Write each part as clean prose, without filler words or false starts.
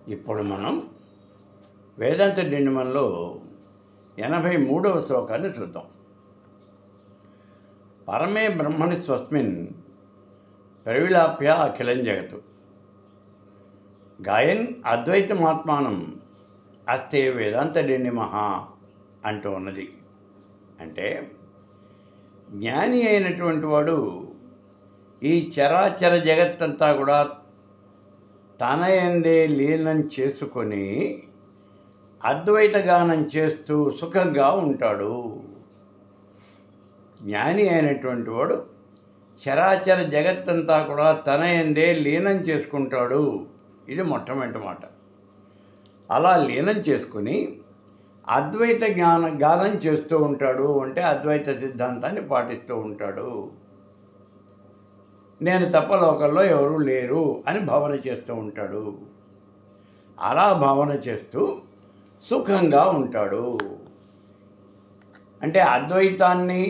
ఇప్పుడు మనం వేదాంత డిండిమన్లో 83వ శ్లోకాన్ని చూద్దాం. పరమే బ్రహ్మణి స్వస్మిన్ ప్రవిలాప్య అఖిలం జగతు గాయన్ అద్వైతమాత్మానం అస్తే వేదాంత డిండిమః అంటూ ఉన్నది. అంటే జ్ఞాని అయినటువంటి వాడు ఈ చరాచర జగత్తంతా కూడా తన యందే లీనం చేసుకొని అద్వైత గానం చేస్తూ సుఖంగా ఉంటాడు. జ్ఞాని అయినటువంటి వాడు చరాచర జగత్తంతా కూడా తన యందే లీనం చేసుకుంటాడు. ఇది మొట్టమొదటి మాట. అలా లీనం చేసుకుని అద్వైత గానం చేస్తూ ఉంటాడు. అంటే అద్వైత సిద్ధాంతాన్ని పాటిస్తూ ఉంటాడు. నేను తప్ప లోకంలో ఎవరూ లేరు అని భావన చేస్తూ ఉంటాడు. అలా భావన చేస్తూ సుఖంగా ఉంటాడు. అంటే అద్వైతాన్ని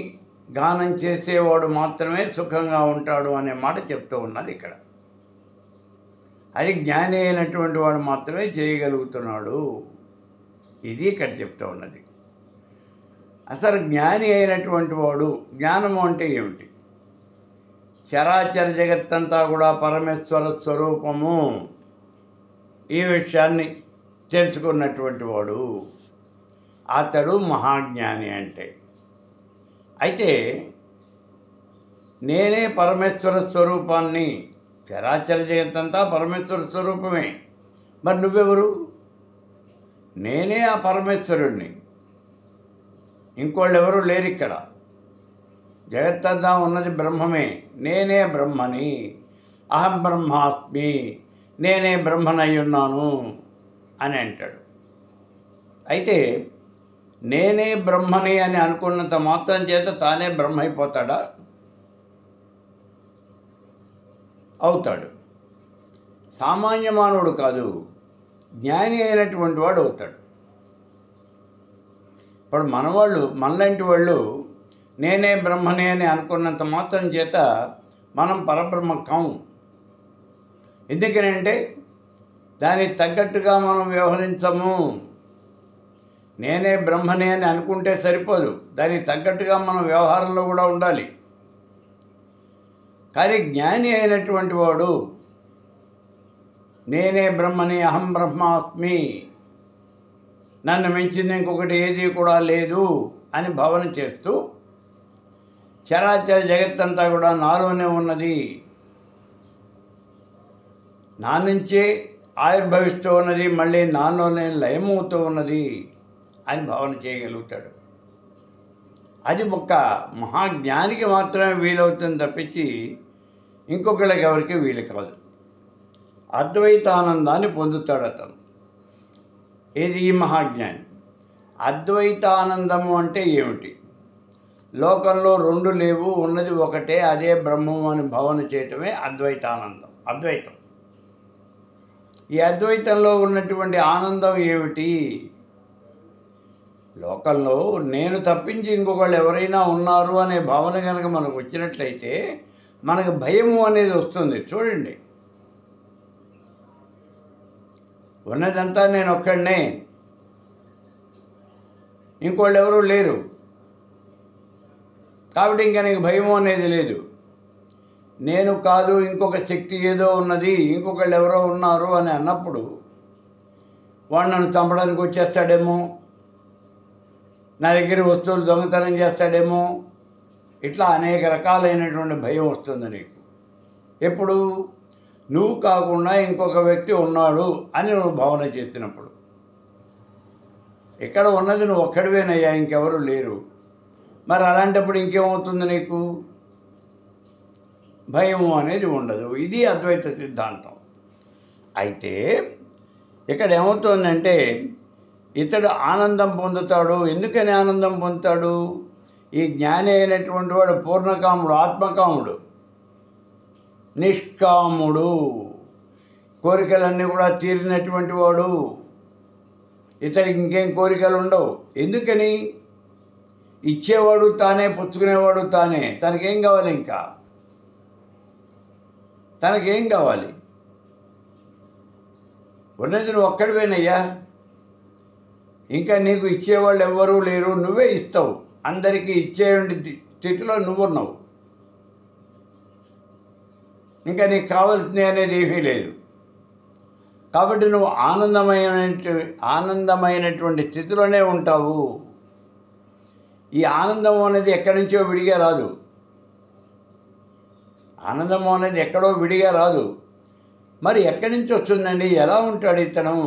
గానం చేసేవాడు మాత్రమే సుఖంగా ఉంటాడు అనే మాట చెప్తూ ఉన్నది ఇక్కడ. అది జ్ఞాని అయినటువంటి వాడు మాత్రమే చేయగలుగుతున్నాడు. ఇది ఇక్కడ చెప్తూ ఉన్నది. అసలు జ్ఞాని అయినటువంటి వాడు, జ్ఞానము అంటే ఏమిటి? చరాచర జగత్తంతా కూడా పరమేశ్వర స్వరూపము, ఈ విషయాన్ని తెలుసుకున్నటువంటి వాడు అతడు మహాజ్ఞాని. అంటే అయితే నేనే పరమేశ్వర స్వరూపాన్ని, చరాచర జగత్తంతా పరమేశ్వర స్వరూపమే, మరి నువ్వెవరు? నేనే ఆ పరమేశ్వరుణ్ణి, ఇంకోళ్ళు ఎవరు లేరు ఇక్కడ. జగత్తంతా ఉన్నది బ్రహ్మమే, నేనే బ్రహ్మని, అహం బ్రహ్మాస్మి, నేనే బ్రహ్మనయ్యున్నాను అని అంటాడు. అయితే నేనే బ్రహ్మని అని అనుకున్నంత మాత్రం చేత తానే బ్రహ్మ అయిపోతాడా? అవుతాడు. సామాన్య మానవుడు కాదు, జ్ఞాని అయినటువంటి వాడు అవుతాడు. ఇప్పుడు మనలాంటి వాళ్ళు నేనే బ్రహ్మని అని అనుకున్నంత మాత్రం చేత మనం పరబ్రహ్మ కాము. ఎందుకనంటే దానికి తగ్గట్టుగా మనం వ్యవహరించము. నేనే బ్రహ్మని అని అనుకుంటే సరిపోదు, దానికి తగ్గట్టుగా మనం వ్యవహారంలో కూడా ఉండాలి. కానీ జ్ఞాని అయినటువంటి వాడు నేనే బ్రహ్మని, అహం బ్రహ్మాస్మి, నన్ను మించింది ఇంకొకటి ఏది కూడా లేదు అని భావన చేస్తూ చరాచర జగత్తంతా కూడా నాలోనే ఉన్నది, నా నుంచే ఆవిర్భవిస్తూ ఉన్నది, మళ్ళీ నాలోనే లయమవుతూ ఉన్నది అని భావన చేయగలుగుతాడు. అది ఒక్క మహాజ్ఞానికి మాత్రమే వీలవుతుంది తప్పించి ఇంకొకళ్ళకి ఎవరికి వీలు కాదు. అద్వైతానందాన్ని పొందుతాడు అతను. ఇది ఈ మహాజ్ఞాని. అద్వైతానందము అంటే ఏమిటి? లోకంలో రెండు లేవు, ఉన్నది ఒకటే, అదే బ్రహ్మం అని భావన చేయటమే అద్వైతానందం. అద్వైతం. ఈ అద్వైతంలో ఉన్నటువంటి ఆనందం ఏమిటి? లోకంలో నేను తప్పించి ఇంకొకళ్ళు ఎవరైనా ఉన్నారు అనే భావన కనుక మనకు వచ్చినట్లయితే మనకు భయము అనేది వస్తుంది. చూడండి, ఉన్నదంతా నేను ఒక్కడనే, ఇంకోళ్ళు ఎవరూ లేరు, కాబట్టి ఇంకా నీకు భయము అనేది లేదు. నేను కాదు, ఇంకొక శక్తి ఏదో ఉన్నది, ఇంకొకళ్ళు ఎవరో ఉన్నారు అని అన్నప్పుడు వాడు నన్ను చంపడానికి వచ్చేస్తాడేమో, నా దగ్గర వస్తువులు దొంగతనం చేస్తాడేమో, ఇట్లా అనేక రకాలైనటువంటి భయం వస్తుంది నీకు. ఎప్పుడు? నువ్వు కాకుండా ఇంకొక వ్యక్తి ఉన్నాడు అని నువ్వు భావన చేసినప్పుడు. ఇక్కడ ఉన్నది నువ్వు ఒక్కడివేనయ్యా, ఇంకెవరు లేరు. మరి అలాంటప్పుడు ఇంకేమవుతుంది నీకు? భయము అనేది ఉండదు. ఇది అద్వైత సిద్ధాంతం. అయితే ఇక్కడ ఏమవుతుందంటే ఇతడు ఆనందం పొందుతాడు. ఎందుకని ఆనందం పొందుతాడు? ఈ జ్ఞాని అయినటువంటి వాడు పూర్ణకాముడు, ఆత్మకాముడు, నిష్కాముడు, కోరికలన్నీ కూడా తీరినటువంటి వాడు. ఇతడికి ఇంకేం కోరికలు ఉండవు. ఎందుకని? ఇచ్చేవాడు తానే, పుచ్చుకునేవాడు తానే. తనకేం కావాలి? ఇంకా తనకేం కావాలి? ఉన్నది నువ్వు ఒక్కడివేనయ్యా, ఇంకా నీకు ఇచ్చేవాళ్ళు ఎవ్వరూ లేరు, నువ్వే ఇస్తావు. అందరికీ ఇచ్చే స్థితిలో నువ్వున్నావు. ఇంకా నీకు కావాల్సింది అనేది ఏమీ లేదు. కాబట్టి నువ్వు ఆనందమైనటువంటి స్థితిలోనే ఉంటావు. ఈ ఆనందం అనేది ఎక్కడి నుంచో విడిగా రాదు. ఆనందం అనేది ఎక్కడో విడిగా రాదు. మరి ఎక్కడి నుంచి వస్తుందండి? ఎలా ఉంటాడు ఇతను?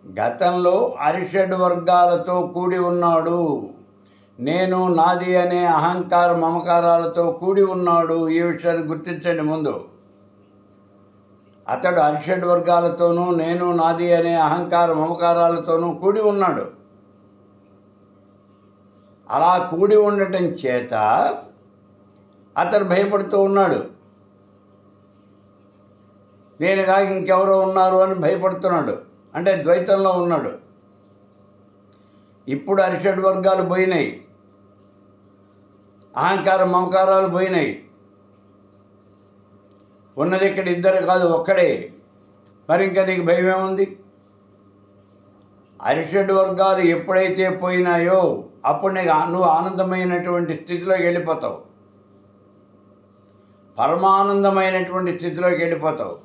గతంలో అరిషడ్ వర్గాలతో కూడి ఉన్నాడు. నేను నాది అనే అహంకార మమకారాలతో కూడి ఉన్నాడు. ఈ విషయాన్ని గుర్తించండి ముందు. అతడు అరిషడ్ వర్గాలతోనూ నేను నాది అనే అహంకార మమకారాలతోనూ కూడి ఉన్నాడు. అలా కూడి ఉండటం చేత అతడు భయపడుతూ ఉన్నాడు. నేను కాక ఇంకెవరో ఉన్నారు అని భయపడుతున్నాడు. అంటే ద్వైతంలో ఉన్నాడు. ఇప్పుడు అరిషడ్ వర్గాలు పోయినాయి, అహంకార మమకారాలు పోయినాయి. ఉన్నది ఇక్కడ ఇద్దరు కాదు, ఒక్కడే. మరి ఇంకా నీకు భయం ఏముంది? అరిషడ్ వర్గాలు ఎప్పుడైతే పోయినాయో అప్పుడు నువ్వు ఆనందమైనటువంటి స్థితిలోకి వెళ్ళిపోతావు. పరమానందమైనటువంటి స్థితిలోకి వెళ్ళిపోతావు.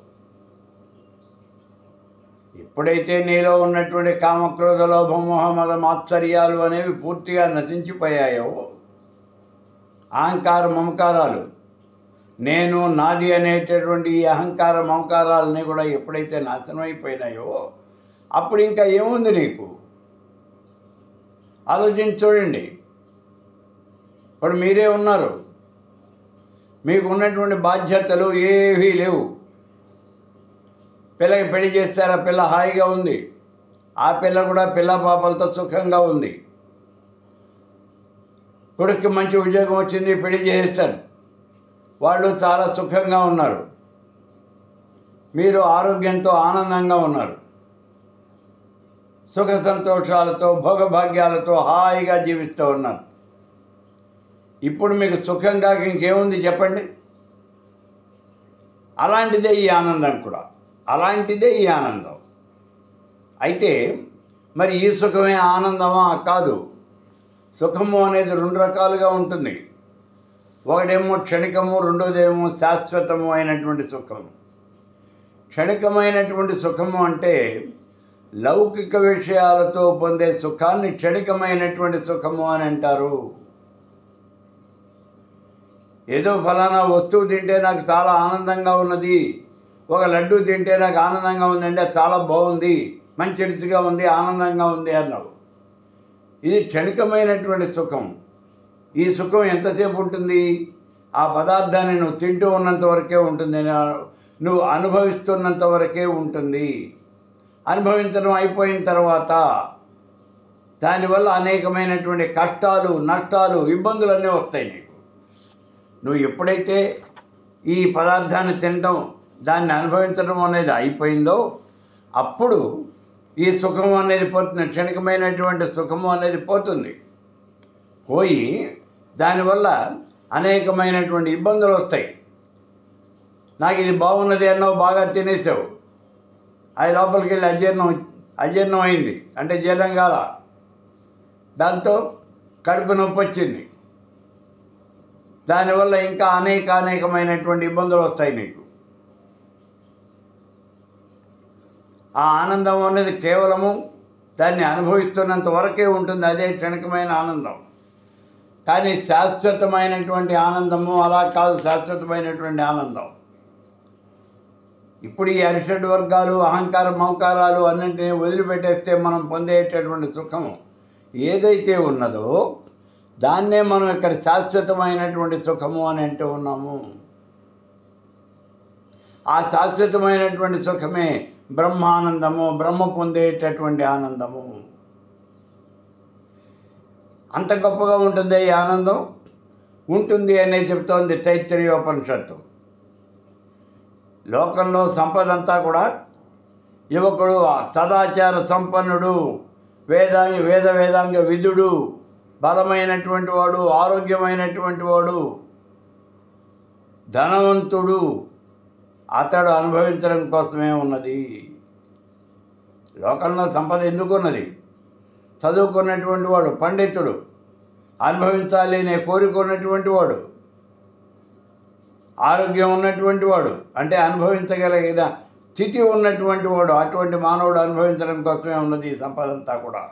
ఎప్పుడైతే నీలో ఉన్నటువంటి కామక్రోధ లోభ మోహ మద మాత్సర్యాలు అనేవి పూర్తిగా నశించిపోయాయో, అహంకార మమకారాలు, నేను నాది అనేటటువంటి ఈ అహంకార మమకారాలని కూడా ఎప్పుడైతే నాశనం అయిపోయినాయో అప్పుడు ఇంకా ఏముంది నీకు? ఆలోచించి చూడండి. ఇప్పుడు మీరే ఉన్నారు, మీకు ఉన్నటువంటి బాధ్యతలు ఏవీ లేవు. పిల్లకి పెళ్లి చేస్తారా, పిల్ల హాయిగా ఉంది. ఆ పిల్ల కూడా పిల్ల పాపలతో సుఖంగా ఉంది. కొడుక్కి మంచి ఉద్యోగం వచ్చింది, పెళ్లి చేసేస్తారు, వాళ్ళు చాలా సుఖంగా ఉన్నారు. మీరు ఆరోగ్యంతో ఆనందంగా ఉన్నారు. సుఖ సంతోషాలతో భోగభాగ్యాలతో హాయిగా జీవిస్తూ ఉన్నారు. ఇప్పుడు మీకు సుఖంగా ఇంకేముంది చెప్పండి? అలాంటిదే ఈ ఆనందం కూడా. అలాంటిదే ఈ ఆనందం. అయితే మరి ఈ సుఖమే ఆనందమా? కాదు. సుఖము అనేది రెండు రకాలుగా ఉంటుంది. ఒకటేమో క్షణికము, రెండోదేమో శాశ్వతము అయినటువంటి సుఖము. క్షణికమైనటువంటి సుఖము అంటే లౌకిక విషయాలతో పొందే సుఖాన్ని క్షణికమైనటువంటి సుఖము అని అంటారు. ఏదో ఫలానా వస్తువు తింటే నాకు చాలా ఆనందంగా ఉన్నది, ఒక లడ్డు తింటే నాకు ఆనందంగా ఉందంటే చాలా బాగుంది, మంచి రుచిగా ఉంది, ఆనందంగా ఉంది అన్నావు. ఇది క్షణికమైనటువంటి సుఖం. ఈ సుఖం ఎంతసేపు ఉంటుంది? ఆ పదార్థాన్ని నువ్వు తింటూ ఉన్నంత వరకే ఉంటుంది, నువ్వు అనుభవిస్తున్నంత వరకే ఉంటుంది. అనుభవించడం అయిపోయిన తర్వాత దానివల్ల అనేకమైనటువంటి కష్టాలు, నష్టాలు, ఇబ్బందులన్నీ వస్తాయి నీకు. నువ్వు ఎప్పుడైతే ఈ పదార్థాన్ని తినటం, దాన్ని అనుభవించడం అనేది అయిపోయిందో అప్పుడు ఈ సుఖము అనేది పోతుంది. క్షణికమైనటువంటి సుఖము అనేది పోతుంది. పోయి దానివల్ల అనేకమైనటువంటి ఇబ్బందులు వస్తాయి. నాకు ఇది బాగున్నది అన్నావు, బాగా తినేసావు, అది లోపలికి వెళ్ళి అజీర్ణం అయింది, అంటే జీర్ణం కాల, దాంతో కడుపు నొప్పి వచ్చింది. దానివల్ల ఇంకా అనేకమైనటువంటి ఇబ్బందులు వస్తాయి నీకు. ఆ ఆనందం అనేది కేవలము దాన్ని అనుభవిస్తున్నంత వరకే ఉంటుంది, అదే క్షణికమైన ఆనందం. కానీ శాశ్వతమైనటువంటి ఆనందము అలా కాదు. శాశ్వతమైనటువంటి ఆనందం ఇప్పుడు ఈ అరిషడ్ వర్గాలు, అహంకార మమకారాలు అన్నింటినీ వదిలిపెట్టేస్తే మనం పొందేటటువంటి సుఖము ఏదైతే ఉన్నదో దాన్నే మనం ఇక్కడ శాశ్వతమైనటువంటి సుఖము అని అంటూ ఉన్నాము. ఆ శాశ్వతమైనటువంటి సుఖమే బ్రహ్మానందము, బ్రహ్మ పొందేటటువంటి ఆనందము. అంత గొప్పగా ఉంటుంది ఈ ఆనందం. ఉంటుంది అనే చెప్తోంది తైత్తరీయోపనిషత్తు. లోకంలో సంపద అంతా కూడా యువకుడు, సదాచార సంపన్నుడు, వేదాంగ విధుడు, బలమైనటువంటి వాడు, ఆరోగ్యమైనటువంటి వాడు, ధనవంతుడు, అతడు అనుభవించడం కోసమే ఉన్నది. లోకంలో సంపద ఎందుకున్నది? చదువుకున్నటువంటి వాడు, పండితుడు, అనుభవించాలి అనే కోరిక ఉన్నటువంటి వాడు, ఆరోగ్యం ఉన్నటువంటి వాడు, అంటే అనుభవించగలిగిన స్థితి ఉన్నటువంటి వాడు, అటువంటి మానవుడు అనుభవించడం కోసమే ఉన్నది ఈ సంపద అంతా కూడా.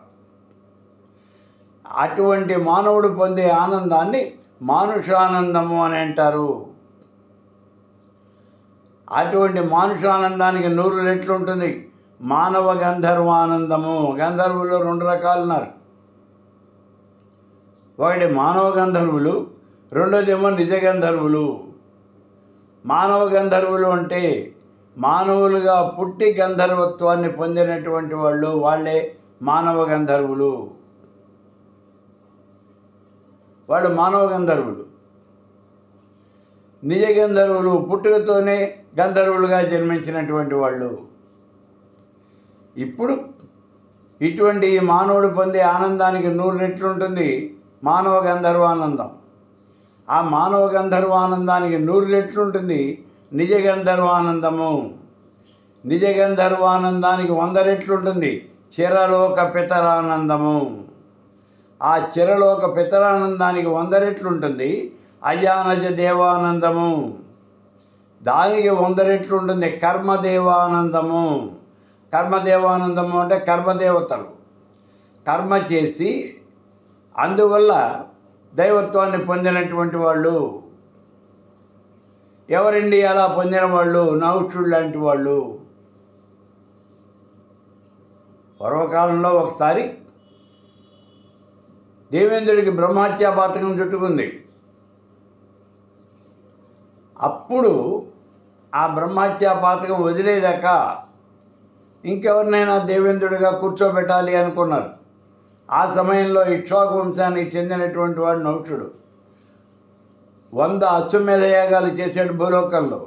అటువంటి మానవుడు పొందే ఆనందాన్ని మానుషానందము అని అంటారు. అటువంటి మానుషానందానికి 100 రెట్లు ఉంటుంది మానవ గంధర్వానందము. గంధర్వులు 2 రకాలు ఉన్నారు. ఒకటి మానవ గంధర్వులు, రెండోదేమో నిజ గంధర్వులు. మానవ గంధర్వులు అంటే మానవులుగా పుట్టి గంధర్వత్వాన్ని పొందినటువంటి వాళ్ళు, వాళ్ళే మానవ గంధర్వులు. వాళ్ళు మానవ గంధర్వులు. నిజ గంధర్వులు పుట్టుకతోనే గంధర్వులుగా జన్మించినటువంటి వాళ్ళు. ఇప్పుడు ఇటువంటి ఈ మానవుడు పొందే ఆనందానికి 100 రెట్లు ఉంటుంది మానవ గంధర్వానందం. ఆ మానవ గంధర్వానందానికి 100 రెట్లు ఉంటుంది నిజ గంధర్వానందము. నిజ గంధర్వానందానికి 100 రెట్లు ఉంటుంది చిరలోక పితరానందము. ఆ చిరలోక పితరానందానికి 100 రెట్లు ఉంటుంది అజానజ దేవానందము. దానికి 100 రెట్లు ఉంటుంది కర్మదేవానందము. కర్మదేవానందము అంటే కర్మదేవతలు కర్మ చేసి అందువల్ల దైవత్వాన్ని పొందినటువంటి వాళ్ళు. ఎవరండి అలా పొందిన వాళ్ళు? నహుషుడు లాంటి వాళ్ళు. పూర్వకాలంలో ఒకసారి దేవేంద్రుడికి బ్రహ్మహత్యా పాతకం చుట్టుకుంది. అప్పుడు ఆ బ్రహ్మహత్యా పాతకం వదిలేదాకా ఇంకెవరినైనా దేవేంద్రుడిగా కూర్చోబెట్టాలి అనుకున్నారు. ఆ సమయంలో ఇక్ష్వాకు వంశానికి చెందినటువంటి వాడు నహుషుడు. 100 అశ్వమేధ యాగాలు చేసాడు భూలోకంలో.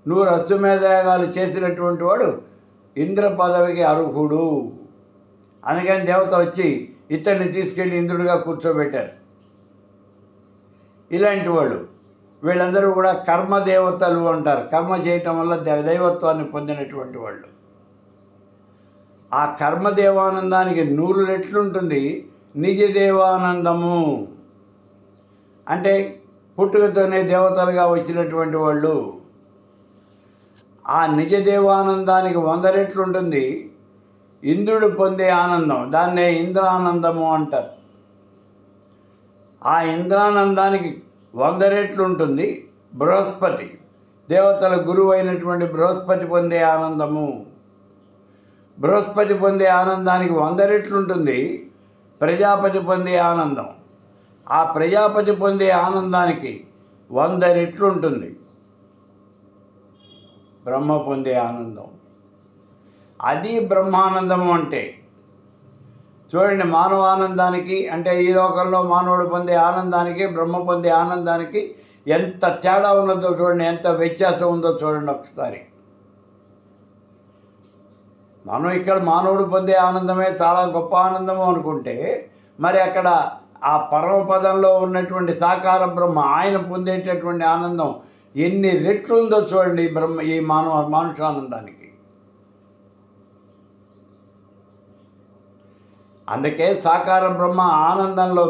100 అశ్వమేధ యాగాలు చేసినటువంటి వాడు ఇంద్ర పదవికి అర్హుడు. అందుకని దేవత వచ్చి ఇతన్ని తీసుకెళ్ళి ఇంద్రుడిగా కూర్చోబెట్టారు. ఇలాంటి వాళ్ళు వీళ్ళందరూ కూడా కర్మదేవతలు అంటారు. కర్మ చేయటం వల్ల దైవత్వాన్ని పొందినటువంటి వాళ్ళు. ఆ కర్మదేవానందానికి 100 రెట్లు ఉంటుంది నిజదేవానందము. అంటే పుట్టుకతోనే దేవతలుగా వచ్చినటువంటి వాళ్ళు. ఆ నిజదేవానందానికి 100 రెట్లు ఉంటుంది ఇంద్రుడు పొందే ఆనందం. దాన్నే ఇంద్రానందము అంటారు. ఆ ఇంద్రానందానికి 100 రెట్లు ఉంటుంది బృహస్పతి, దేవతల గురువు అయినటువంటి బృహస్పతి పొందే ఆనందము. బృహస్పతి పొందే ఆనందానికి 100 రెట్లు ఉంటుంది ప్రజాపతి పొందే ఆనందం. ఆ ప్రజాపతి పొందే ఆనందానికి 100 రెట్లు ఉంటుంది బ్రహ్మ పొందే ఆనందం. అది బ్రహ్మానందము అంటే. చూడండి, మానవానందానికి అంటే ఈ లోకంలో మానవుడు పొందే ఆనందానికి బ్రహ్మ పొందే ఆనందానికి ఎంత తేడా ఉన్నదో చూడండి, ఎంత వ్యత్యాసం ఉందో చూడండి ఒకసారి. మనం ఇక్కడ మానవుడు పొందే ఆనందమే చాలా గొప్ప ఆనందము అనుకుంటే, మరి అక్కడ ఆ పరమపదంలో ఉన్నటువంటి సాకార బ్రహ్మ ఆయన పొందేటటువంటి ఆనందం ఎన్ని రెట్లు ఉందో చూడండి ఈ మానుషానందానికి. అందుకే సాకార బ్రహ్మ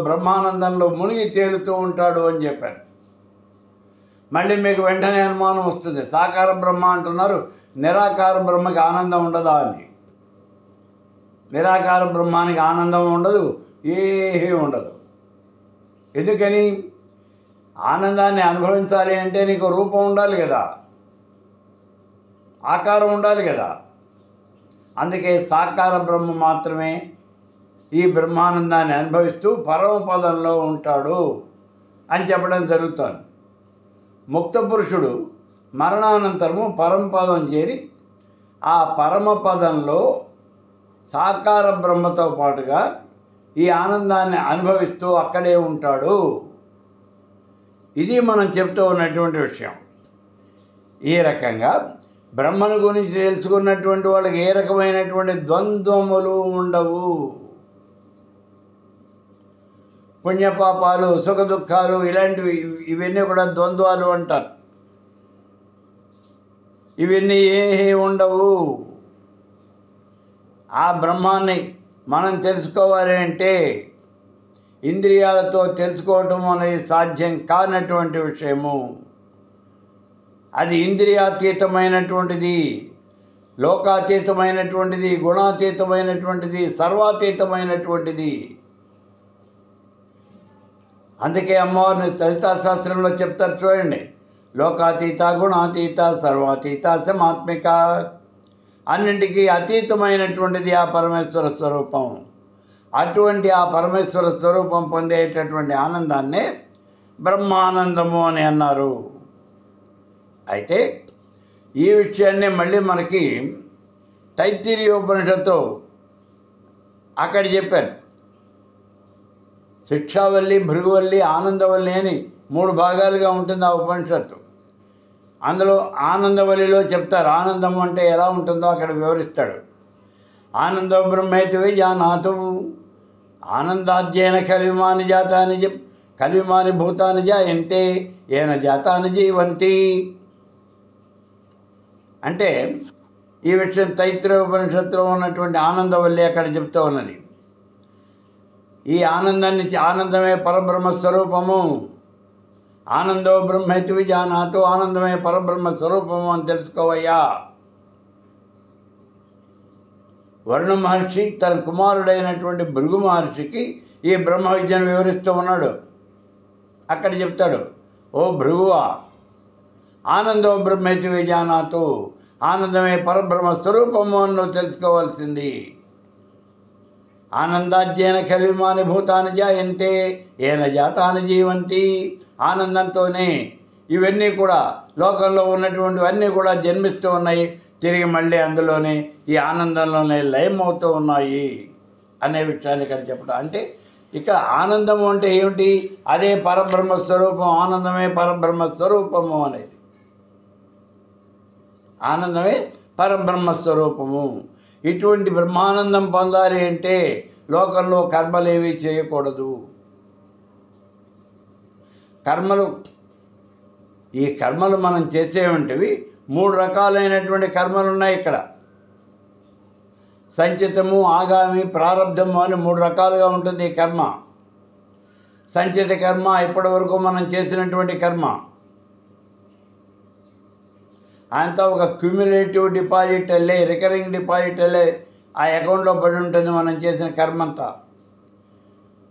బ్రహ్మానందంలో మునిగి తేలుతూ ఉంటాడు అని చెప్పారు. మళ్ళీ మీకు వెంటనే అనుమానం వస్తుంది, సాకార బ్రహ్మ అంటున్నారు, నిరాకార బ్రహ్మకి ఆనందం ఉండదా అని. నిరాకార బ్రహ్మానికి ఆనందం ఉండదు, ఏమీ ఉండదు. ఎందుకని? ఆనందాన్ని అనుభవించాలి అంటే నీకు రూపం ఉండాలి కదా, ఆకారం ఉండాలి కదా. అందుకే సాకార బ్రహ్మ మాత్రమే ఈ బ్రహ్మానందాన్ని అనుభవిస్తూ పరమపదంలో ఉంటాడు అని చెప్పడం జరుగుతుంది. ముక్త పురుషుడు మరణానంతరము పరమపదం చేరి ఆ పరమపదంలో సాకార బ్రహ్మతో పాటుగా ఈ ఆనందాన్ని అనుభవిస్తూ అక్కడే ఉంటాడు. ఇది మనం చెప్తూ ఉన్నటువంటి విషయం. ఈ రకంగా బ్రహ్మను గురించి తెలుసుకున్నటువంటి వాళ్ళకి ఏ రకమైనటువంటి ద్వంద్వములు ఉండవు. పుణ్యపాపాలు, సుఖ దుఃఖాలు ఇలాంటివి ఇవన్నీ కూడా ద్వంద్వాలు అంటారు. ఇవన్నీ ఏ ఉండవు. ఆ బ్రహ్మాన్ని మనం తెలుసుకోవాలి అంటే ఇంద్రియాలతో తెలుసుకోవటం అనేది సాధ్యం కానటువంటి విషయము. అది ఇంద్రియాతీతమైనటువంటిది, లోకాతీతమైనటువంటిది, గుణాతీతమైనటువంటిది, సర్వాతీతమైనటువంటిది. అందుకే అమ్మవారిని లలితా శాస్త్రంలో చెప్తారు చూడండి, లోకాతీత, గుణాతీత, సర్వాతీత, సమాత్మిక. అన్నింటికీ అతీతమైనటువంటిది ఆ పరమేశ్వర స్వరూపం. అటువంటి ఆ పరమేశ్వర స్వరూపం పొందేటటువంటి ఆనందాన్నే బ్రహ్మానందము అని అన్నారు. అయితే ఈ విషయాన్ని మళ్ళీ మనకి తైత్తిరీయోపనిషత్తు అక్కడ చెప్పారు. శిక్షావల్లి, భృగువల్లి, ఆనందవల్లి అని 3 భాగాలుగా ఉంటుంది ఆ ఉపనిషత్తు. అందులో ఆనందవల్లిలో చెప్తారు ఆనందం అంటే ఎలా ఉంటుందో అక్కడ వివరిస్తాడు. ఆనందో బ్రహ్మేతి విజానాతు ఆనందాధ్యయన కలిమాని జాతాని కలిమాని భూతాని జాయంతే ఏన జాతాని జీవంతి. అంటే ఈ విషయం తైత్తిరీయ ఉపనిషత్తులో ఉన్నటువంటి ఆనందవల్లి అక్కడ చెప్తూ ఉన్నది. ఈ ఆనందమే పరబ్రహ్మ స్వరూపము. ఆనందో బ్రహ్మేతి విజానాతు, ఆనందమే పరబ్రహ్మ స్వరూపము అని తెలుసుకోవయ్యా. వరుణ మహర్షి తన కుమారుడైనటువంటి భృగు మహర్షికి ఈ బ్రహ్మ విద్యను వివరిస్తూ ఉన్నాడు. అక్కడ చెప్తాడు, ఓ భృగువా, ఆనందో బ్రహ్మేతి విజానాతు, ఆనందమే పరబ్రహ్మ స్వరూపము అని నువ్వు తెలుసుకోవాల్సింది. ఆనందాధ్యయన కలిమాని భూతాని జాయంతే ఏన జాతాని జీవంతి. ఆనందంతోనే ఇవన్నీ కూడా లోకంలో ఉన్నటువంటివన్నీ కూడా జన్మిస్తూ ఉన్నాయి, తిరిగి మళ్ళీ అందులోనే ఈ ఆనందంలోనే లయమవుతూ ఉన్నాయి అనే విషయాన్ని ఇక్కడ చెప్పడం. అంటే ఇక్కడ ఆనందము అంటే ఏమిటి? అదే పరబ్రహ్మ స్వరూపం. ఆనందమే పరబ్రహ్మ స్వరూపము అనేది. ఆనందమే పరబ్రహ్మ స్వరూపము. ఇటువంటి బ్రహ్మానందం పొందాలి అంటే లోకంలో కర్మలేవి చేయకూడదు. ఈ కర్మలు మనం చేసేవంటివి 3 రకాలైనటువంటి కర్మలు ఉన్నాయి ఇక్కడ. సంచితము, ఆగామి, ప్రారబ్ధము అని 3 రకాలుగా ఉంటుంది ఈ కర్మ. సంచిత కర్మ ఇప్పటి వరకు మనం చేసినటువంటి కర్మ అంతా ఒక క్యూములేటివ్ డిపాజిట్ వెళ్ళే, రికరింగ్ డిపాజిట్ వెళ్ళే ఆ అకౌంట్లో పడి ఉంటుంది మనం చేసిన కర్మ అంతా.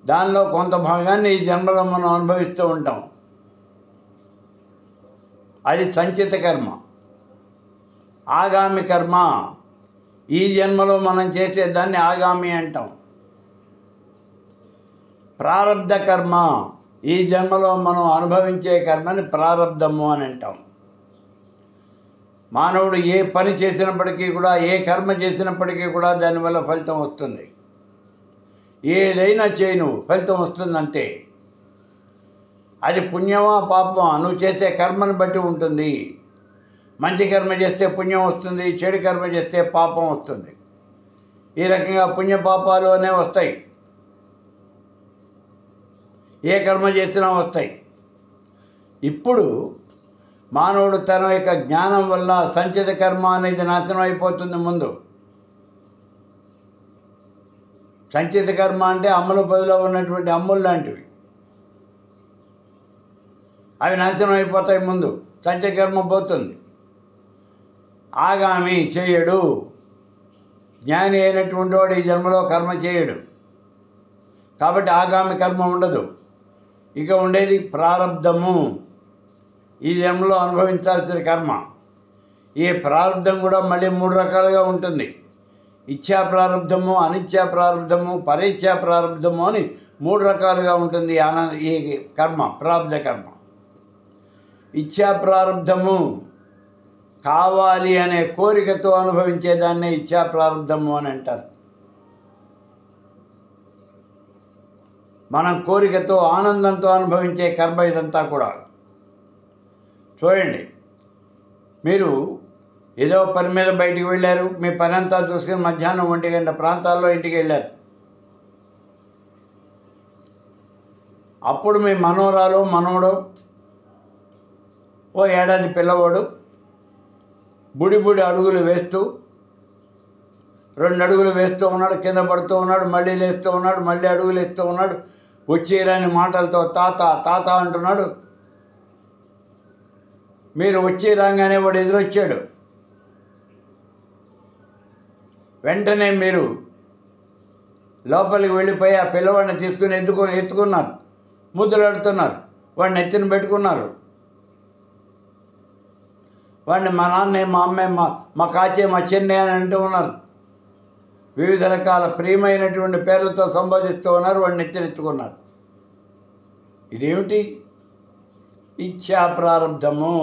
దానిలో కొంత భాగాన్ని ఈ జన్మలో మనం అనుభవిస్తూ ఉంటాం. అది సంచిత కర్మ. ఆగామి కర్మ, ఈ జన్మలో మనం చేసేదాన్ని ఆగామి అంటాం. ప్రారబ్ధ కర్మ, ఈ జన్మలో మనం అనుభవించే కర్మని ప్రారబ్ధము అని అంటాం. మానవుడు ఏ పని చేసినప్పటికీ కూడా, ఏ కర్మ చేసినప్పటికీ కూడా దానివల్ల ఫలితం వస్తుంది. ఏదైనా చేయి నువ్వు, ఫలితం వస్తుందంతే. అది పుణ్యమా పాపమా నువ్వు చేసే కర్మను బట్టి ఉంటుంది. మంచి కర్మ చేస్తే పుణ్యం వస్తుంది, చెడు కర్మ చేస్తే పాపం వస్తుంది. ఈ రకంగా పుణ్యపాపాలు అనేవి వస్తాయి, ఏ కర్మ చేసినా వస్తాయి. ఇప్పుడు మానవుడు తన యొక్క జ్ఞానం వల్ల సంచిత కర్మ అనేది నాశనం అయిపోతుంది. ముందు సంచిత కర్మ అంటే అమ్ముల పొదిలో ఉన్నటువంటి అమ్ములు లాంటివి, అవి నాశనం అయిపోతాయి. ముందు సంచిత కర్మ పోతుంది. ఆగామి చేయడు, జ్ఞాని అయినటువంటి వాడు ఈ జన్మలో కర్మ చేయడు, కాబట్టి ఆగామి కర్మ ఉండదు. ఇక ఉండేది ప్రారబ్ధము, ఈ జన్మలో అనుభవించాల్సిన కర్మ. ఈ ప్రారబ్ధం కూడా మళ్ళీ 3 రకాలుగా ఉంటుంది. ఇచ్ఛా ప్రారబ్ధము, అనిచ్ఛా ప్రారబ్ధము, పరేచ్ఛా ప్రారబ్ధము అని 3 రకాలుగా ఉంటుంది ఈ కర్మ, ప్రారబ్ధ కర్మ. ఇచ్ఛా ప్రారబ్ధము కావాలి అనే కోరికతో అనుభవించేదాన్నే ఇచ్ఛా ప్రారబ్ధము అని అంటారు. మనం కోరికతో, ఆనందంతో అనుభవించే కర్మ ఇదంతా కూడా. చూడండి, మీరు ఏదో పని మీద బయటికి వెళ్ళారు, మీ పని అంతా చూసుకుని మధ్యాహ్నం 1 గంట ప్రాంతాల్లో ఇంటికి వెళ్ళారు. అప్పుడు మీ మనవరాలు, మనవడు, ఓ ఏడాది పిల్లవాడు బుడి బుడి అడుగులు వేస్తూ 2 అడుగులు వేస్తూ ఉన్నాడు, కింద పడుతూ ఉన్నాడు, మళ్ళీ లేస్తూ ఉన్నాడు, మళ్ళీ అడుగులు వేస్తూ ఉన్నాడు. వచ్చేరాని మాటలతో తాత తాత అంటున్నాడు. మీరు వచ్చి రాగానే వాడు ఎదురొచ్చాడు. వెంటనే మీరు లోపలికి వెళ్ళిపోయి ఆ పిల్లవాడిని తీసుకుని ఎత్తుకున్నారు, ముద్దులాడుతున్నారు, వాడిని ఎత్తిన పెట్టుకున్నారు. వాడిని మా నాన్నే, మా అమ్మే, మా కాచే, మా చెన్నై అని అంటూ ఉన్నారు. వివిధ రకాల ప్రియమైనటువంటి పేర్లతో సంబోధిస్తూ ఉన్నారు. వాడిని ఎత్తుకున్నారు. ఇదేమిటి? ఇచ్ఛా ప్రారంధము.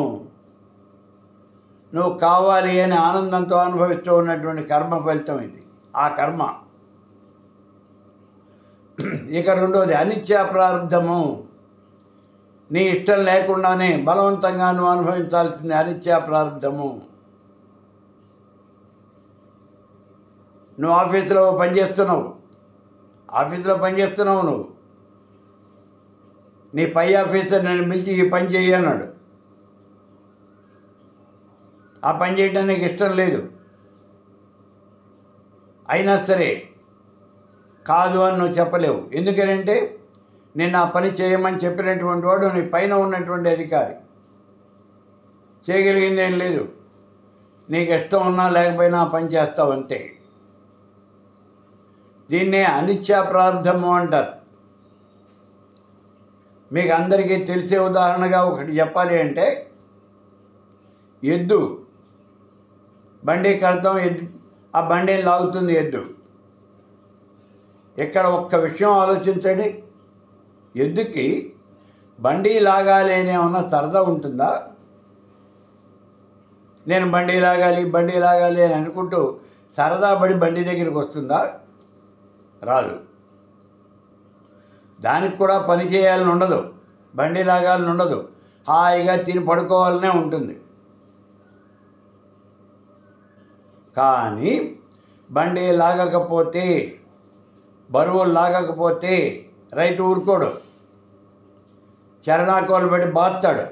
నువ్వు కావాలి అని ఆనందంతో అనుభవిస్తూ ఉన్నటువంటి కర్మ ఫలితం ఇది, ఆ కర్మ. ఇక రెండోది అనిత్యా ప్రారంధము. నీ ఇష్టం లేకుండానే బలవంతంగా నువ్వు అనుభవించాల్సింది అనిత్యా ప్రారంధము. నువ్వు ఆఫీసులో పనిచేస్తున్నావు నువ్వు. నీ పై ఆఫీసర్ నేను పిలిచి ఈ పని చెయ్యి అన్నాడు. ఆ పని చేయటం నీకు ఇష్టం లేదు. అయినా సరే కాదు అని నువ్వు చెప్పలేవు. ఎందుకంటే నేను ఆ పని చేయమని చెప్పినటువంటి వాడు నీ పైన ఉన్నటువంటి అధికారి. చేయగలిగింది ఏం లేదు. నీకు ఇష్టం ఉన్నా లేకపోయినా ఆ పని చేస్తావు అంతే. దీన్నే అనిత్యా ప్రారంధము అంటారు. మీకు అందరికీ తెలిసే ఉదాహరణగా ఒకటి చెప్పాలి అంటే, ఎద్దు బండి కడతాం, ఆ బండిని లాగుతుంది ఎద్దు. ఇక్కడ ఒక్క విషయం ఆలోచించండి. ఎద్దుకి బండి లాగాలి అనే ఏమన్నా సరదా ఉంటుందా? నేను బండి లాగాలి అని అనుకుంటూ సరదా పడి బండి దగ్గరికి వస్తుందా? రాదు. దానికి కూడా పని చేయాలని ఉండదు, బండి లాగాలని ఉండదు. హాయిగా తిని పడుకోవాలనే ఉంటుంది. కానీ బండి లాగకపోతే, బరువులు లాగకపోతే రైతు ఊరుకోడు. చరణాకోలు పెట్టి బాస్తాడు.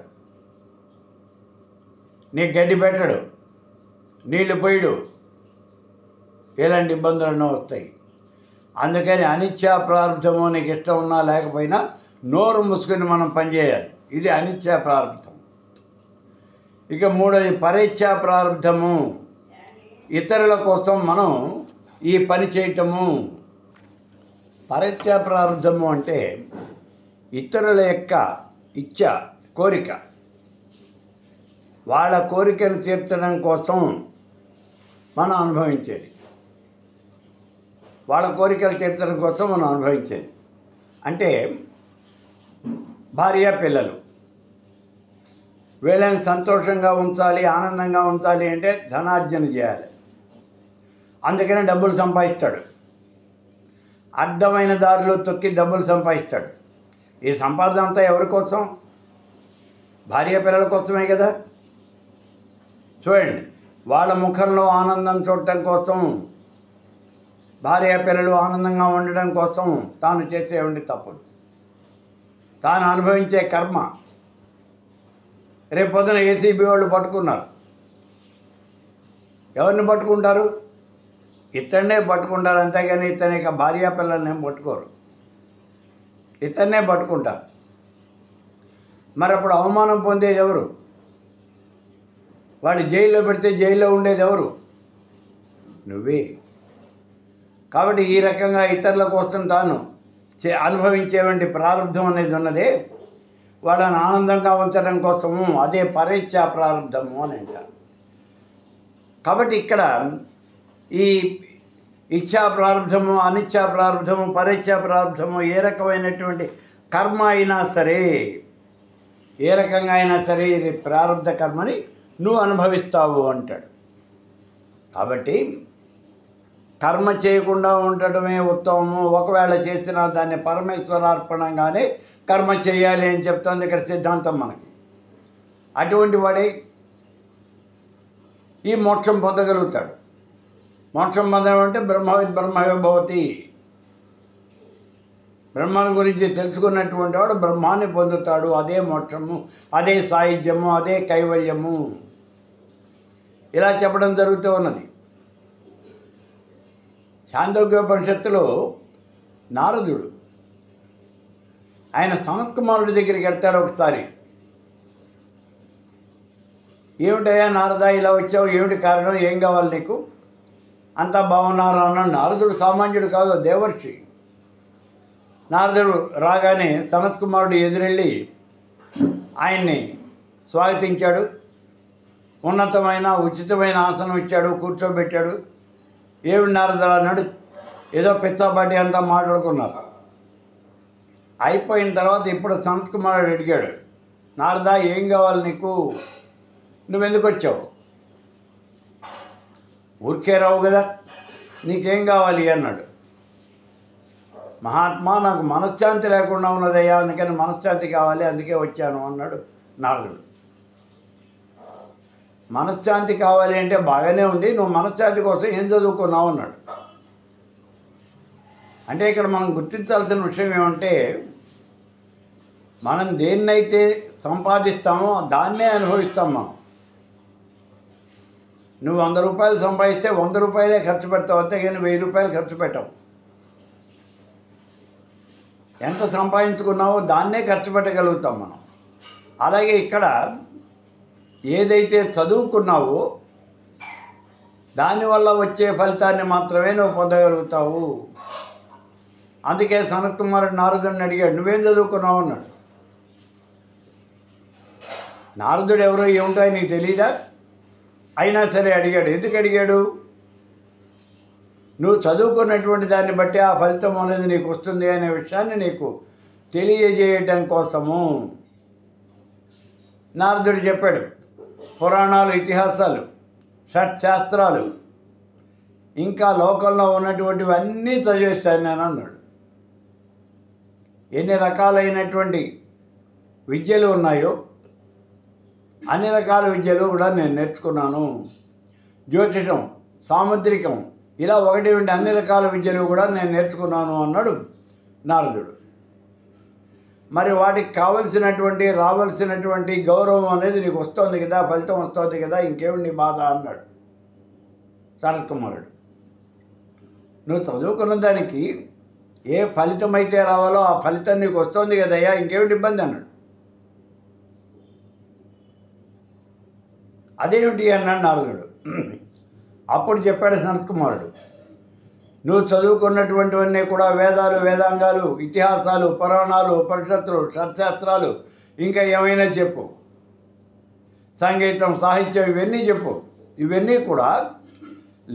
నీకు గడ్డి పెట్టడు, నీళ్లు పోయడు. ఎలాంటి ఇబ్బందులన్నా వస్తాయి. అందుకని అనిత్యా ప్రారంధము. నీకు ఇష్టం ఉన్నా లేకపోయినా నోరు మూసుకొని మనం పనిచేయాలి. ఇది అనిత్యా ప్రారంధం. ఇక మూడోది పరేచ్ఛా ప్రారంధము. ఇతరుల కోసం మనం ఈ పని చేయటము. పరేచ్ఛా ప్రారంధము అంటే ఇతరుల యొక్క ఇచ్ఛ, కోరిక, వాళ్ళ కోరికను తీర్చడం కోసం మనం అనుభవించేది. వాళ్ళ కోరికలు తీర్చడం కోసం మనం అనుభవించేది. అంటే భార్య, పిల్లలు వీళ్ళని సంతోషంగా ఉంచాలి, ఆనందంగా ఉంచాలి అంటే ధనార్జన చేయాలి. అందుకనే డబ్బులు సంపాదిస్తాడు. అడ్డమైన దారిలో తొక్కి డబ్బులు సంపాదిస్తాడు. ఈ సంపాదన అంతా ఎవరి కోసం? భార్య, పిల్లల కోసమే కదా. చూడండి, వాళ్ళ ముఖంలో ఆనందం చూడటం కోసం, భార్య పిల్లలు ఆనందంగా ఉండడం కోసం తాను చేసేవండి తప్పులు, తాను అనుభవించే కర్మ. రేపు పొద్దున ఏసీబీ వాళ్ళు పట్టుకున్నారు. ఎవరిని పట్టుకుంటారు? ఇతన్నే పట్టుకుంటారు. అంతేగాని ఇతని యొక్క భార్య పిల్లల్ని ఏం పట్టుకోరు. ఇతన్నే పట్టుకుంటారు. మరి అప్పుడు అవమానం పొందేది ఎవరు? వాళ్ళు జైల్లో పెడితే జైల్లో ఉండేది ఎవరు? నువ్వే. కాబట్టి ఈ రకంగా ఇతరుల కోసం తాను అనుభవించేవంటి ప్రారంధం అనేది ఉన్నదే, వాళ్ళని ఆనందంగా ఉంచడం కోసము, అదే పరేచ్ఛా ప్రారంధము అని అంటారు. కాబట్టి ఇక్కడ ఈ ఇచ్ఛా ప్రారంధము, అనిచ్ఛా ప్రారంధము, పరేచ్ఛా ప్రారంధము ఏ రకమైనటువంటి కర్మ అయినా సరే, ఏ రకంగా అయినా సరే ఇది ప్రారంధ కర్మని నువ్వు అనుభవిస్తావు అంటాడు. కాబట్టి కర్మ చేయకుండా ఉండటమే ఉత్తమము. ఒకవేళ చేసినా దాన్ని పరమేశ్వరార్పణంగానే కర్మ చేయాలి అని చెప్తుంది ఇక్కడ సిద్ధాంతం మనకి. అటువంటి వాడే ఈ మోక్షం పొందగలుగుతాడు. మోక్షం పొందడం అంటే బ్రహ్మవిద్ బ్రహ్మవే భవతి. బ్రహ్మను గురించి తెలుసుకున్నటువంటి వాడు బ్రహ్మాన్ని పొందుతాడు. అదే మోక్షము, అదే సాయుధ్యము, అదే కైవల్యము. ఇలా చెప్పడం జరుగుతూ ఉన్నది. ఛాందోగ్యోపనిషత్తులో నారదుడు ఆయన సనత్ కుమారుడి దగ్గరికి వెళ్తాడు ఒకసారి. ఏమిటయ్యా నారదా ఇలా వచ్చావు, ఏమిటి కారణం, ఏం కావాలి నీకు, అంతా బాగున్నారు అన్నాడు. నారదుడు సామాన్యుడు కాదు, దేవర్షి. నారదుడు రాగానే సనత్ కుమారుడు ఎదురెళ్ళి ఆయన్ని స్వాగతించాడు. ఉన్నతమైన ఉచితమైన ఆసనం ఇచ్చాడు, కూర్చోబెట్టాడు. ఏమిటి నారదుడు అన్నాడు. ఏదో పిచ్చాపాటి అంతా మాట్లాడుకున్నారు. అయిపోయిన తర్వాత ఇప్పుడు సనత్ కుమారుడు అడిగాడు, నారదా ఏం కావాలి నీకు, నువ్వెందుకు వచ్చావు, ఊరికే రావు కదా, నీకేం కావాలి అన్నాడు. మహాత్మా నాకు మనశ్శాంతి లేకుండా ఉన్నదయ్యా, అందుకని మనశ్శాంతి కావాలి, అందుకే వచ్చాను అన్నాడు నారదుడు. మనశ్శాంతి కావాలి అంటే బాగానే ఉంది, నువ్వు మనశ్శాంతి కోసం ఏం చదువుకున్నావు అన్నాడు. అంటే ఇక్కడ మనం గుర్తించాల్సిన విషయం ఏమంటే, మనం దేన్నైతే సంపాదిస్తామో దాన్నే అనుభవిస్తాం మనం. నువ్వు 100 రూపాయలు సంపాదిస్తే 100 రూపాయలే ఖర్చు పెడతావు, అంతేగాని 1000 రూపాయలు ఖర్చు పెట్టావు. ఎంత సంపాదించుకున్నావో దాన్నే ఖర్చు పెట్టగలుగుతాం మనం. అలాగే ఇక్కడ ఏదైతే చదువుకున్నావో దానివల్ల వచ్చే ఫలితాన్ని మాత్రమే నువ్వు పొందగలుగుతావు. అందుకే సనత్ కుమారుడు నారదుడిని అడిగాడు, నువ్వేం చదువుకున్నావు అన్నాడు. నారదుడు ఎవరో ఏమిటో నీకు తెలీదా, అయినా సరే అడిగాడు. ఎందుకు అడిగాడు, నువ్వు చదువుకున్నటువంటి దాన్ని బట్టి ఆ ఫలితం అనేది నీకు వస్తుంది అనే విషయాన్ని నీకు తెలియజేయడం కోసము. నారదుడు చెప్పాడు, పురాణాలు, ఇతిహాసాలు, షట్శాస్త్రాలు, ఇంకా లోకంలో ఉన్నటువంటివి అన్నీ చదివేస్తాను నేను అన్నాడు. ఎన్ని రకాలైనటువంటి విద్యలు ఉన్నాయో అన్ని రకాల విద్యలు కూడా నేను నేర్చుకున్నాను. జ్యోతిషం, సాముద్రికం, ఇలా ఒకటి అన్ని రకాల విద్యలు కూడా నేను నేర్చుకున్నాను అన్నాడు నారదుడు. మరి వాటికి కావలసినటువంటి రావాల్సినటువంటి గౌరవం అనేది నీకు వస్తుంది కదా, ఫలితం వస్తుంది కదా, ఇంకేమి నీ బాధ అన్నాడు సనత్ కుమారుడు. నువ్వు చదువుకున్న దానికి ఏ ఫలితం అయితే రావాలో ఆ ఫలితం నీకు వస్తుంది కదయ్యా, ఇంకేమిటి ఇబ్బంది అన్నాడు. అదేమిటి అన్నాడు నారదుడు. అప్పుడు చెప్పాడు సనత్ కుమారుడు, నువ్వు చదువుకున్నటువంటివన్నీ కూడా వేదాలు, వేదాంగాలు, ఇతిహాసాలు, పురాణాలు, ఉపనిషత్తులు, షట్శాస్త్రాలు, ఇంకా ఏమైనా చెప్పు, సంగీతం, సాహిత్యం, ఇవన్నీ చెప్పు. ఇవన్నీ కూడా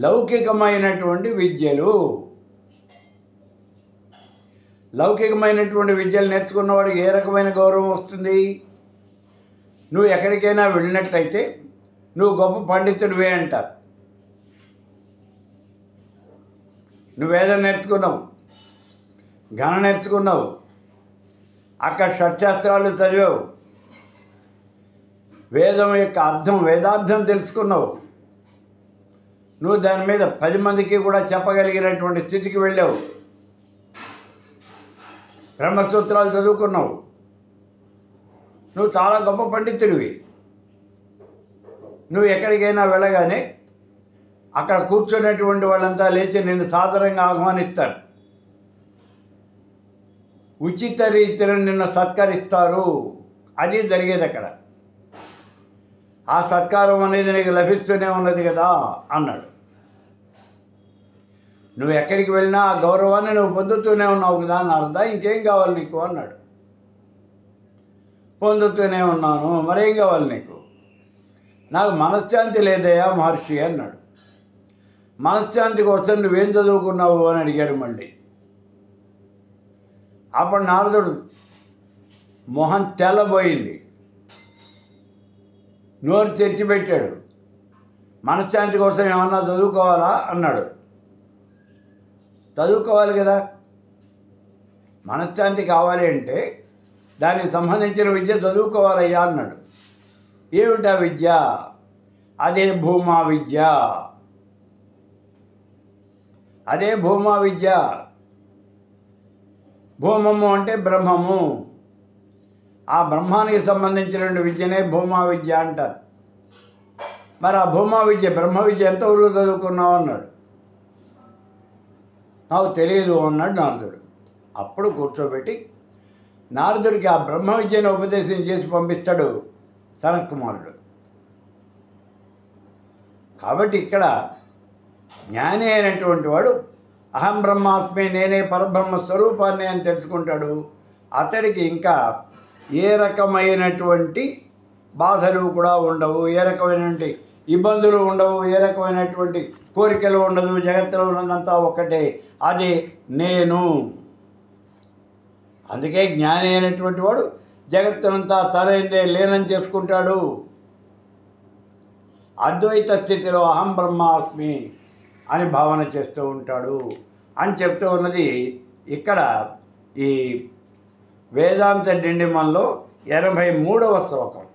లౌకికమైనటువంటి విద్యలు. లౌకికమైనటువంటి విద్యలు నేర్చుకున్నవాడికి ఏ రకమైన గౌరవం వస్తుంది? నువ్వు ఎక్కడికైనా వెళ్ళినట్లయితే నువ్వు గొప్ప పండితుడివే అంటారు. నువ్వు వేదం నేర్చుకున్నావు, గణ నేర్చుకున్నావు, అక్కడ షట్శాస్త్రాలు చదివావు, వేదం యొక్క అర్థం, వేదార్థం తెలుసుకున్నావు, నువ్వు దాని మీద 10 మందికి కూడా చెప్పగలిగినటువంటి స్థితికి వెళ్ళావు, బ్రహ్మసూత్రాలు చదువుకున్నావు, నువ్వు చాలా గొప్ప పండితుడివి. నువ్వు ఎక్కడికైనా వెళ్ళగానే అక్కడ కూర్చున్నటువంటి వాళ్ళంతా లేచి నిన్ను సాదరంగా ఆహ్వానిస్తారు, ఉచిత రీతిని నిన్ను సత్కరిస్తారు. అది జరిగేది అక్కడ. ఆ సత్కారం అనేది నీకు లభిస్తూనే ఉన్నది కదా అన్నాడు. నువ్వు ఎక్కడికి వెళ్ళినా ఆ గౌరవాన్ని నువ్వు పొందుతూనే ఉన్నావు కదా నారదా, ఇంకేం కావాలి నీకు అన్నాడు. పొందుతూనే ఉన్నాను, మరేం కావాలి నీకు? నాకు మనశ్శాంతి లేదయ్యా మహర్షి అన్నాడు. మనశ్శాంతి కోసం నువ్వేం చదువుకున్నావు అని అడిగాడు మళ్ళీ. అప్పుడు నారదుడు మొహం తెల్లబోయింది, నోరు తెరిచిపెట్టాడు. మనశ్శాంతి కోసం ఏమన్నా చదువుకోవాలా అన్నాడు. చదువుకోవాలి కదా, మనశ్శాంతి కావాలి అంటే దానికి సంబంధించిన విద్య చదువుకోవాలయ్యా అన్నాడు. ఏమిటా విద్య? అదే భూమా విద్య. అదే భూమా విద్య. భూమము అంటే బ్రహ్మము. ఆ బ్రహ్మానికి సంబంధించిన విద్యనే భూమా విద్య అంటారు. మరి ఆ భూమా విద్య, బ్రహ్మ విద్య ఎంతవరకు చదువుకున్నావు అన్నాడు. నాకు తెలియదు అన్నాడు నారదుడు. అప్పుడు కూర్చోబెట్టి నారదుడికి ఆ బ్రహ్మ విద్యను ఉపదేశం చేసి పంపిస్తాడు సనత్కుమారుడు. కాబట్టి ఇక్కడ జ్ఞాని అయినటువంటి వాడు అహం బ్రహ్మాస్మి, నేనే పరబ్రహ్మ స్వరూపాన్ని అని తెలుసుకుంటాడు. అతడికి ఇంకా ఏ రకమైనటువంటి బాధలు కూడా ఉండవు, ఏ రకమైనటువంటి ఇబ్బందులు ఉండవు, ఏ రకమైనటువంటి కోరికలు ఉండదు. జగత్తులో ఉన్నదంతా ఒక్కటే, అది నేను. అందుకే జ్ఞాని అయినటువంటి వాడు జగత్తునంతా తనైందే లీనం చేసుకుంటాడు. అద్వైత స్థితిలో అహం బ్రహ్మాస్మి అని భావన చేస్తూ ఉంటాడు అని చెప్తూ ఉన్నది ఇక్కడ ఈ వేదాంత డిండిమంలో 83వ శ్లోకం.